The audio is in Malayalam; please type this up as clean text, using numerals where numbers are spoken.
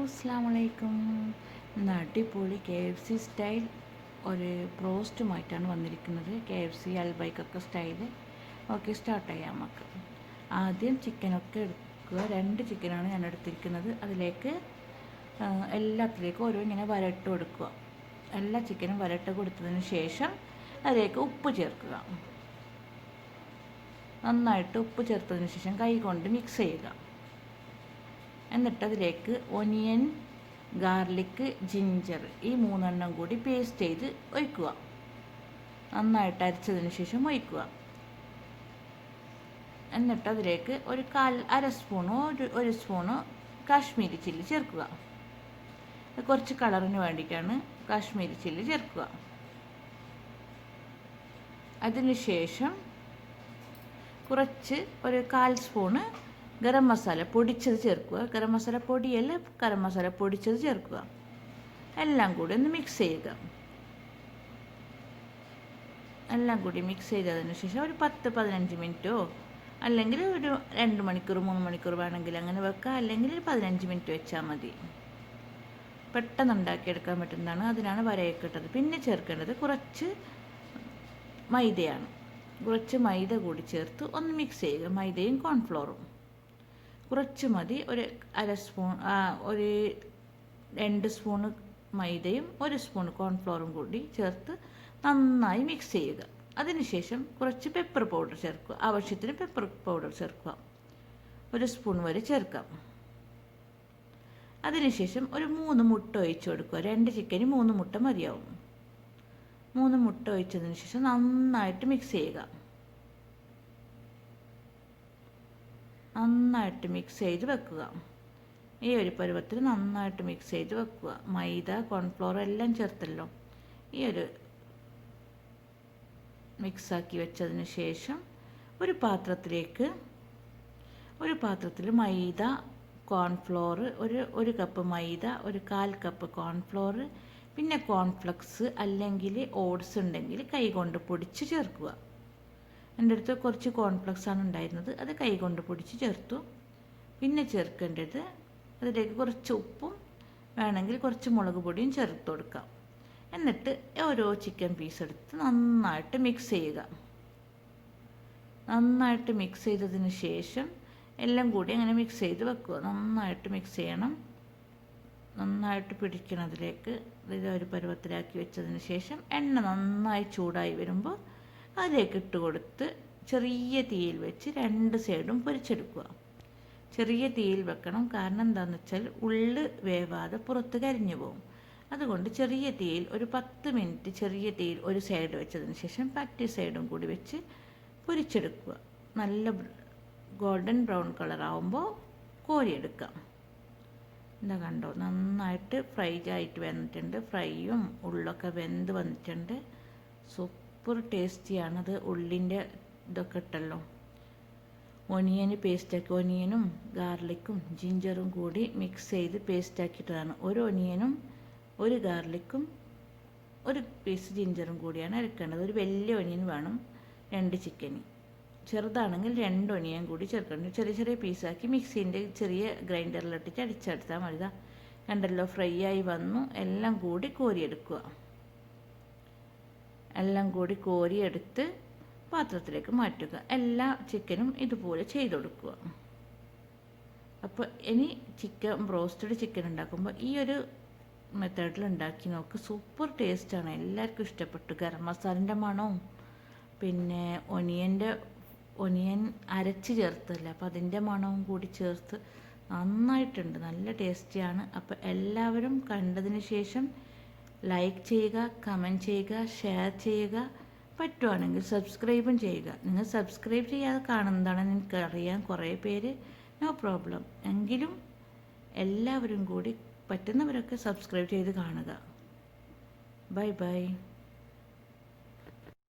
അസ്സലാമു അലൈക്കും. ഇന്ന് അടിപൊളി KFC സ്റ്റൈൽ ഒരു ബ്രോസ്റ്റുമായിട്ടാണ് വന്നിരിക്കുന്നത്. KFC അൽബൈക്കൊക്കെ സ്റ്റൈല്. ഓക്കെ, സ്റ്റാർട്ട് ചെയ്യാം നമുക്ക്. ആദ്യം ചിക്കനൊക്കെ എടുക്കുക. 2 ചിക്കനാണ് ഞാൻ എടുത്തിരിക്കുന്നത്. അതിലേക്ക് എല്ലാത്തിലേക്കും ഓരോ ഇങ്ങനെ വരട്ട് കൊടുക്കുക. എല്ലാ ചിക്കനും വരട്ട് കൊടുത്തതിന് ശേഷം അതിലേക്ക് ഉപ്പ് ചേർക്കുക. നന്നായിട്ട് ഉപ്പ് ചേർത്തതിന് ശേഷം കൈ കൊണ്ട് മിക്സ് ചെയ്യുക. എന്നിട്ട് അതിലേക്ക് ഒനിയൻ, ഗാർലിക്, ജിഞ്ചർ ഈ 3 കൂടി പേസ്റ്റ് ചെയ്ത് ഒഴിക്കുക. നന്നായിട്ട് അരച്ചതിന് ശേഷം ഒഴിക്കുക. എന്നിട്ട് അതിലേക്ക് അര സ്പൂണോ ഒരു സ്പൂണോ കാശ്മീരി ചില്ലി ചേർക്കുക. കുറച്ച് കളറിന് വേണ്ടിയിട്ടാണ് കാശ്മീരി ചില്ലി ചേർക്കുക. അതിനുശേഷം കുറച്ച് ഒരു 1/4 സ്പൂണ് ഗരം മസാല പൊടിച്ചത് ചേർക്കുക. ഗരം മസാല പൊടിയല്ല, ഗരം മസാല പൊടിച്ചത് ചേർക്കുക. എല്ലാം കൂടി ഒന്ന് മിക്സ് ചെയ്യുക. എല്ലാം കൂടി മിക്സ് ചെയ്തതിന് ശേഷം ഒരു 10-15 മിനിറ്റോ അല്ലെങ്കിൽ ഒരു 2 മണിക്കൂർ 3 മണിക്കൂർ വേണമെങ്കിൽ അങ്ങനെ വെക്കുക. അല്ലെങ്കിൽ ഒരു 15 മിനിറ്റ് വെച്ചാൽ മതി. പെട്ടെന്ന് ഉണ്ടാക്കിയെടുക്കാൻ പറ്റുന്നതാണ്. അതിനാണ് വരയൊക്കെ ഇട്ടത്. പിന്നെ ചേർക്കേണ്ടത് കുറച്ച് മൈദയാണ്. കുറച്ച് മൈദ കൂടി ചേർത്ത് ഒന്ന് മിക്സ് ചെയ്യുക. മൈദയും കോൺഫ്ലോറും കുറച്ച് മതി. ഒരു ഒരു 2 സ്പൂണ് മൈദയും 1 സ്പൂൺ കോൺഫ്ലോറും കൂടി ചേർത്ത് നന്നായി മിക്സ് ചെയ്യുക. അതിനുശേഷം കുറച്ച് പെപ്പർ പൗഡർ ചേർക്കുക. ആവശ്യത്തിന് പെപ്പർ പൗഡർ ചേർക്കുക. 1 സ്പൂൺ വരെ ചേർക്കാം. അതിനുശേഷം ഒരു 3 മുട്ട ഒഴിച്ച് കൊടുക്കുക. 2 ചിക്കന് 3 മുട്ട മതിയാവും. 3 മുട്ട ഒഴിച്ചതിന് ശേഷം നന്നായിട്ട് മിക്സ് ചെയ്യുക. നന്നായിട്ട് മിക്സ് ചെയ്ത് വെക്കുക. ഈ ഒരു പരുവത്തിൽ നന്നായിട്ട് മിക്സ് ചെയ്ത് വെക്കുക. മൈദ, കോൺഫ്ലോർ എല്ലാം ചേർത്തല്ലോ. ഈ ഒരു മിക്സാക്കി വെച്ചതിന് ശേഷം ഒരു പാത്രത്തിൽ മൈദ, കോൺഫ്ലോർ, ഒരു കപ്പ് മൈദ, ഒരു 1/4 കപ്പ് കോൺഫ്ലോർ, പിന്നെ കോൺഫ്ലക്സ് അല്ലെങ്കിൽ ഓട്സ് ഉണ്ടെങ്കിൽ കൈ കൊണ്ട് പൊടിച്ച് ചേർക്കുക. എൻ്റെ അടുത്ത് കുറച്ച് കോൺഫ്ലക്സ് ആണ് ഉണ്ടായിരുന്നത്. അത് കൈ കൊണ്ട് പൊടിച്ച് ചേർത്തു. പിന്നെ ചേർക്കേണ്ടത് അതിലേക്ക് കുറച്ച് ഉപ്പും വേണമെങ്കിൽ കുറച്ച് മുളക് പൊടിയും ചേർത്ത് കൊടുക്കാം. എന്നിട്ട് ഓരോ ചിക്കൻ പീസ് എടുത്ത് നന്നായിട്ട് മിക്സ് ചെയ്യുക. നന്നായിട്ട് മിക്സ് ചെയ്തതിന് ശേഷം എല്ലാം കൂടി അങ്ങനെ മിക്സ് ചെയ്ത് വെക്കുക. നന്നായിട്ട് മിക്സ് ചെയ്യണം. നന്നായിട്ട് പിടിക്കണം അതിലേക്ക്. ഇത് ഒരു പരുവത്തിലാക്കി വെച്ചതിന് ശേഷം എണ്ണ നന്നായി ചൂടായി വരുമ്പോൾ അതിലേക്ക് ഇട്ട് കൊടുത്ത് ചെറിയ തീയിൽ വെച്ച് 2 സൈഡും പൊരിച്ചെടുക്കുക. ചെറിയ തീയിൽ വെക്കണം. കാരണം എന്താണെന്ന് വെച്ചാൽ ഉള്ളു വേവാതെ പുറത്ത് കരിഞ്ഞു പോകും. അതുകൊണ്ട് ചെറിയ തീയിൽ ഒരു 10 മിനിറ്റ് ചെറിയ തീയിൽ ഒരു സൈഡ് വെച്ചതിന് ശേഷം മറ്റേ സൈഡും കൂടി വെച്ച് പൊരിച്ചെടുക്കുക. നല്ല ഗോൾഡൻ ബ്രൗൺ കളറാവുമ്പോൾ കോരിയെടുക്കാം. എന്താ കണ്ടോ, നന്നായിട്ട് ഫ്രൈ ആയിട്ട് വന്നിട്ടുണ്ട്. ഫ്രൈയും ഉള്ളൊക്കെ വെന്ത് വന്നിട്ടുണ്ട്. സൂപ്പർ ടേസ്റ്റിയാണത്. ഉള്ളിൻ്റെ ഇതൊക്കെ ഇട്ടല്ലോ. ഒനിയന് പേസ്റ്റാക്കി, ഒനിയനും ഗാർലിക്കും ജിഞ്ചറും കൂടി മിക്സ് ചെയ്ത് പേസ്റ്റാക്കിയിട്ടതാണ്. ഒരു ഒനിയനും ഒരു ഗാർലിക്കും ഒരു പീസ് ജിഞ്ചറും കൂടിയാണ് അരക്കേണ്ടത്. ഒരു വലിയ ഒനിയൻ വേണം 2 ചിക്കന്. ചെറുതാണെങ്കിൽ 2 ഒനിയൻ കൂടി ചേർക്കണം. ചെറിയ ചെറിയ പീസാക്കി മിക്സീൻ്റെ ചെറിയ ഗ്രൈൻഡറിലിട്ടിട്ട് അടിച്ചെടുത്താൽ മതി. കണ്ടല്ലോ, ഫ്രൈ ആയി വന്നു. എല്ലാം കൂടി കോരിയെടുക്കുക. എല്ലാം കൂടി കോരിയെടുത്ത് പാത്രത്തിലേക്ക് മാറ്റുക. എല്ലാ ചിക്കനും ഇതുപോലെ ചെയ്ത് കൊടുക്കുക. അപ്പോൾ ഇനി ബ്രോസ്റ്റഡ് ചിക്കൻ ഉണ്ടാക്കുമ്പോൾ ഈ ഒരു മെത്തേഡിൽ ഉണ്ടാക്കി നോക്ക്. സൂപ്പർ ടേസ്റ്റാണ്. എല്ലാവർക്കും ഇഷ്ടപ്പെട്ടു. ഗരം മസാലൻ്റെ മണവും പിന്നെ ഒനിയൻ അരച്ച് ചേർത്തല്ല, അപ്പോൾ അതിൻ്റെ മണവും കൂടി ചേർത്ത് നന്നായിട്ടുണ്ട്. നല്ല ടേസ്റ്റിയാണ്. അപ്പോൾ എല്ലാവരും കണ്ടതിന് ശേഷം ലൈക്ക് ചെയ്യുക, കമൻറ്റ് ചെയ്യുക, ഷെയർ ചെയ്യുക. പറ്റുവാണെങ്കിൽ സബ്സ്ക്രൈബും ചെയ്യുക. നിങ്ങൾ സബ്സ്ക്രൈബ് ചെയ്യാതെ കാണുന്നതാണെന്ന് എനിക്കറിയാം കുറേ പേര്. No problem. എങ്കിലും എല്ലാവരും കൂടി പറ്റുന്നവരൊക്കെ സബ്സ്ക്രൈബ് ചെയ്ത് കാണുക. Bye by.